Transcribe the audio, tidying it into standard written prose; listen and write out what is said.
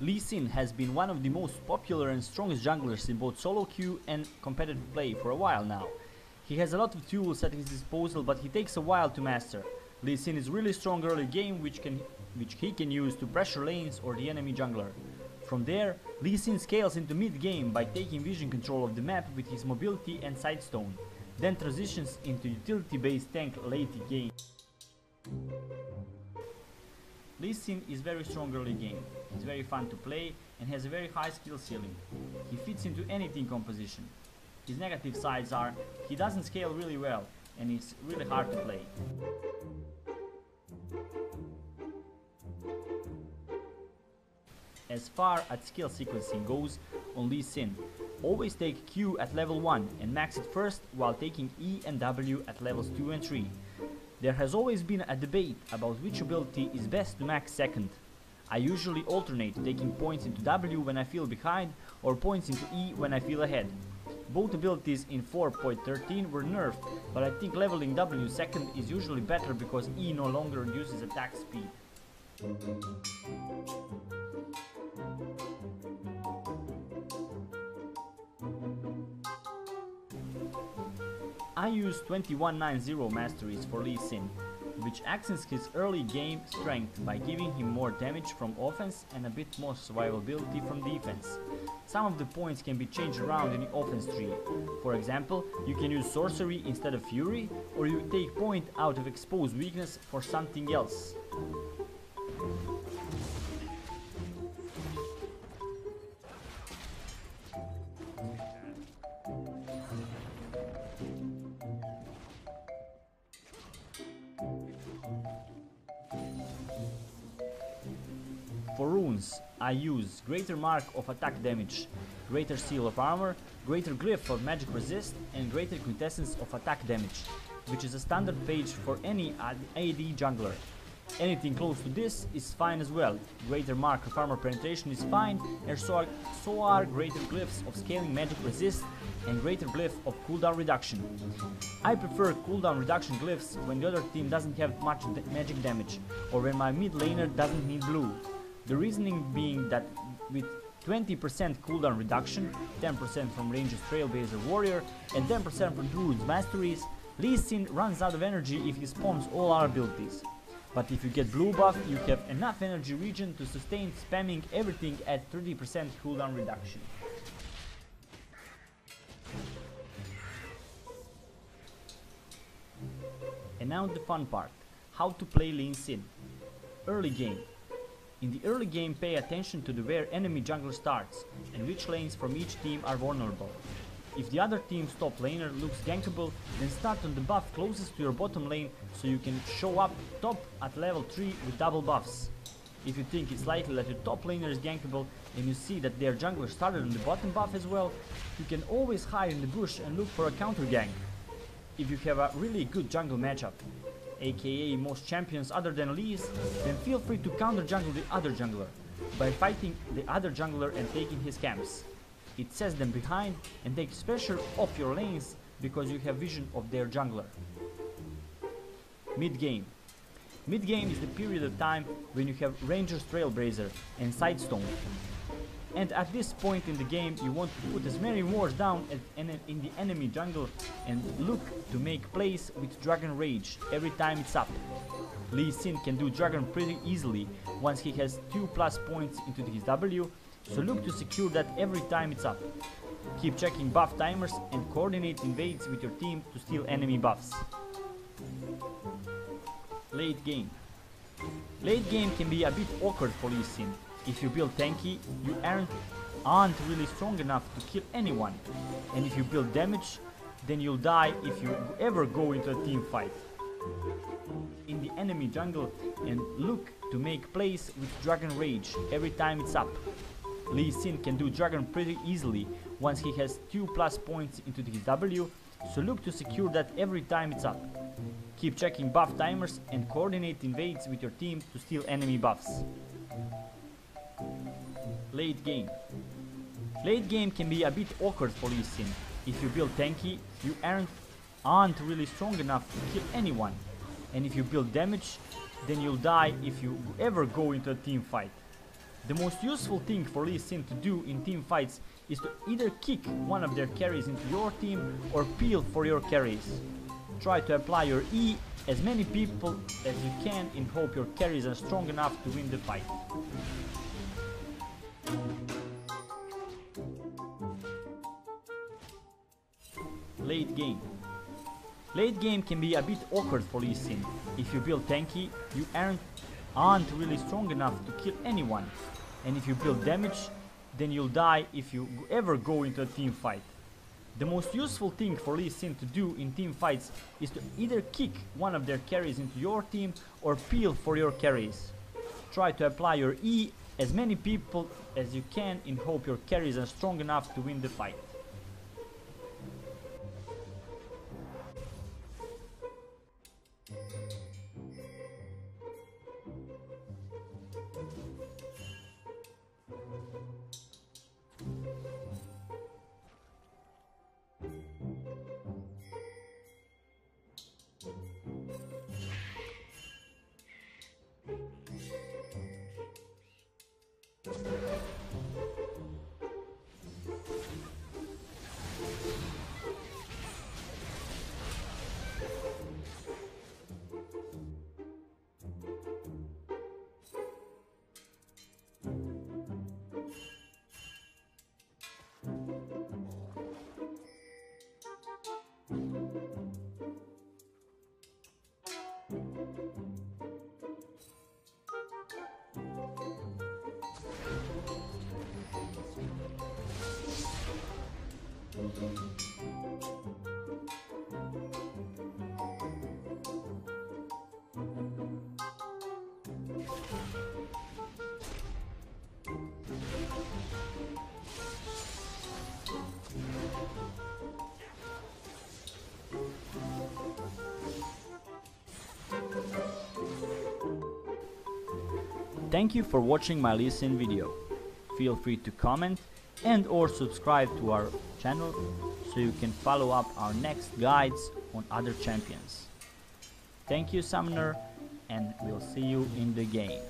Lee Sin has been one of the most popular and strongest junglers in both solo queue and competitive play for a while now. He has a lot of tools at his disposal, but he takes a while to master. Lee Sin is really strong early game, which he can use to pressure lanes or the enemy jungler. From there, Lee Sin scales into mid game by taking vision control of the map with his mobility and sidestone, then transitions into utility based tank late game. Lee Sin is very strong early game, he's very fun to play and has a very high skill ceiling. He fits into any team composition. His negative sides are he doesn't scale really well and it's really hard to play. As far as skill sequencing goes on Lee Sin, always take Q at level 1 and max it first while taking E and W at levels 2 and 3. There has always been a debate about which ability is best to max second. I usually alternate taking points into W when I feel behind or points into E when I feel ahead. Both abilities in 4.13 were nerfed, but I think leveling W second is usually better because E no longer reduces attack speed. I use 2190 Masteries for Lee Sin, which accents his early game strength by giving him more damage from offense and a bit more survivability from defense. Some of the points can be changed around in the offense tree. For example, you can use sorcery instead of fury, or you take point out of exposed weakness for something else. For runes, I use Greater Mark of Attack Damage, Greater Seal of Armor, Greater Glyph of Magic Resist and Greater Quintessence of Attack Damage, which is a standard page for any AD jungler. Anything close to this is fine as well. Greater Mark of Armor Penetration is fine, and so are Greater Glyphs of Scaling Magic Resist and Greater Glyph of Cooldown Reduction. I prefer cooldown reduction glyphs when the other team doesn't have much magic damage, or when my mid laner doesn't need blue. The reasoning being that with 20% cooldown reduction, 10% from Ranger's Trailblazer Warrior and 10% from Druid's Masteries, Lee Sin runs out of energy if he spawns all our abilities. But if you get blue buff, you have enough energy regen to sustain spamming everything at 30% cooldown reduction. And now the fun part, how to play Lee Sin. Early game. In the early game, pay attention to where enemy jungler starts and which lanes from each team are vulnerable. If the other team's top laner looks gankable, then start on the buff closest to your bottom lane so you can show up top at level 3 with double buffs. If you think it's likely that your top laner is gankable and you see that their jungler started on the bottom buff as well, you can always hide in the bush and look for a counter gank. If you have a really good jungle matchup, aka most champions other than Lee's, then feel free to counter jungle the other jungler by fighting the other jungler and taking his camps. It sets them behind and takes pressure off your lanes because you have vision of their jungler. Mid game. Mid game is the period of time when you have Ranger's Trailblazer and Sidestone. And at this point in the game you want to put as many wards down in the enemy jungle and look to make plays with Dragon Rage every time it's up. Lee Sin can do Dragon pretty easily once he has 2+ points into his W, so look to secure that every time it's up. Keep checking buff timers and coordinate invades with your team to steal enemy buffs. Late game. Late game can be a bit awkward for Lee Sin. If you build tanky, you aren't really strong enough to kill anyone, and if you build damage, then you'll die if you ever go into a team fight. In the enemy jungle and look to make plays with Dragon Rage every time it's up. Lee Sin can do Dragon pretty easily once he has 2+ points into his W, so look to secure that every time it's up. Keep checking buff timers and coordinate invades with your team to steal enemy buffs. Late game. Late game can be a bit awkward for Lee Sin. If you build tanky, you aren't really strong enough to kill anyone, and if you build damage, then you'll die if you ever go into a team fight. The most useful thing for Lee Sin to do in team fights is to either kick one of their carries into your team or peel for your carries. Try to apply your E as many people as you can in hope your carries are strong enough to win the fight. Late game. Late game can be a bit awkward for Lee Sin. If you build tanky, you aren't really strong enough to kill anyone, and if you build damage, then you'll die if you ever go into a team fight. The most useful thing for Lee Sin to do in team fights is to either kick one of their carries into your team or peel for your carries. Try to apply your E as many people as you can in hope your carries are strong enough to win the fight. Thank you for watching my Lee Sin video. Feel free to comment and or subscribe to our channel so you can follow up our next guides on other champions. Thank you, Summoner, and we'll see you in the game.